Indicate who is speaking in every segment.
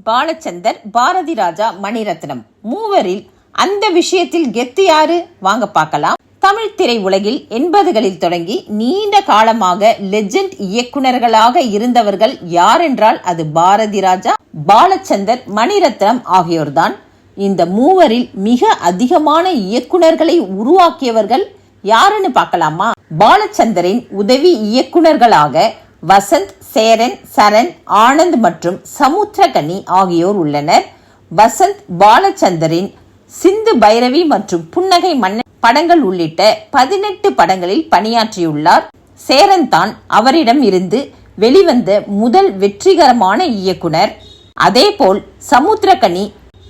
Speaker 1: பாலச்சந்தர், பாரதி ராஜா, மணிரத்னம் மூவரில் அந்த விஷயத்தில் கெத்து யாரு? வாங்க பார்க்கலாம். தமிழ் திரை உலகில் 80களில் தொடங்கி நீண்ட காலமாக லெஜெண்ட் இயக்குனர்களாக இருந்தவர்கள் யாரென்றால் அது பாரதி ராஜா, பாலச்சந்தர், மணிரத்னம் ஆகியோர்தான். இந்த மூவரில் மிக அதிகமான இயக்குனர்களை உருவாக்கியவர்கள் யாருன்னு பார்க்கலாமா? பாலச்சந்தரின் உதவி இயக்குனர்களாக வசந்த், சேரன், சரண், ஆனந்த் மற்றும் சமுத்திரகனி ஆகியோர் உள்ளனர். வசந்த் பாலச்சந்தரின் சிந்து பைரவி மற்றும் புன்னகை மன்னன் படங்கள் உள்ளிட்ட 18 படங்களில் பணியாற்றியுள்ளார். சேரன் தான் அவரிடம் இருந்து வெளிவந்த முதல் வெற்றிகரமான இயக்குனர். அதேபோல் சமுத்திரகனி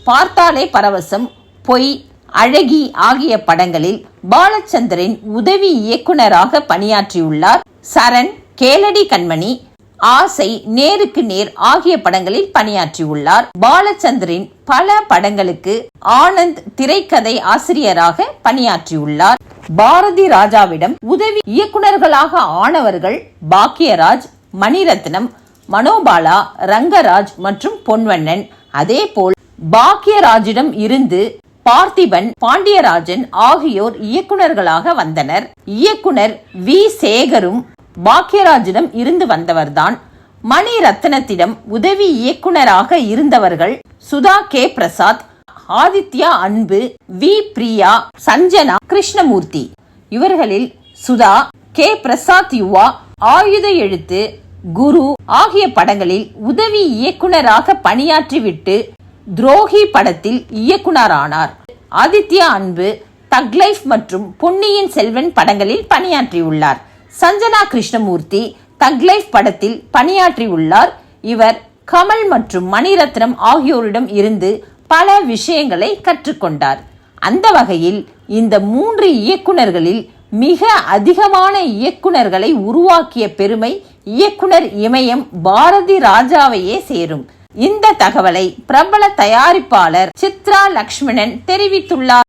Speaker 1: பார்த்தாலே பரவசம், பொய், அழகி ஆகிய படங்களில் பாலச்சந்தரின் உதவி இயக்குனராக பணியாற்றியுள்ளார். சரண் கேளடி கண்மணி, ஆசை, நேருக்கு நேர் ஆகிய படங்களில் பணியாற்றியுள்ளார். பாலச்சந்தரின் பல படங்களுக்கு ஆனந்த் திரைக்கதை ஆசிரியராக பணியாற்றியுள்ளார். பாரதி ராஜாவிடம் உதவி இயக்குனர்களாக ஆனவர்கள் பாக்யராஜ், மணிரத்னம், மனோபாலா, ரங்கராஜ் மற்றும் பொன்வண்ணன். அதேபோல் பாக்யராஜிடம் இருந்து பார்த்திபன், பாண்டியராஜன் ஆகியோர் இயக்குனர்களாக வந்தனர். இயக்குனர் வி. சேகரும் பாக்யராஜிடம் இருந்து வந்தவர்தான். மணிரத்னத்திடம் உதவி இயக்குனராக இருந்தவர்கள் சுதா கே. பிரசாத், ஆதித்யா அன்பு, வி. பிரியா, சஞ்சனா கிருஷ்ணமூர்த்தி. இவர்களில் சுதா கே. பிரசாத் யுவா, ஆயுத எழுத்து, குரு ஆகிய படங்களில் உதவி இயக்குனராக பணியாற்றிவிட்டு துரோகி படத்தில் இயக்குனரானார். ஆதித்யா அன்பு தக் லைஃப் மற்றும் பொன்னியின் செல்வன் படங்களில் பணியாற்றியுள்ளார். சஞ்சனா கிருஷ்ணமூர்த்தி தக் லைஃப் படத்தில் பணியாற்றியுள்ளார். இவர் கமல் மற்றும் மணிரத்னம் ஆகியோரிடம் இருந்து பல விஷயங்களை கற்றுக்கொண்டார். அந்த வகையில் இந்த 3 இயக்குனர்களில் மிக அதிகமான இயக்குனர்களை உருவாக்கிய பெருமை இயக்குனர் இமயம் பாரதி ராஜாவையே சேரும். இந்த தகவலை பிரபல தயாரிப்பாளர் சித்ரா லக்ஷ்மணன் தெரிவித்துள்ளார்.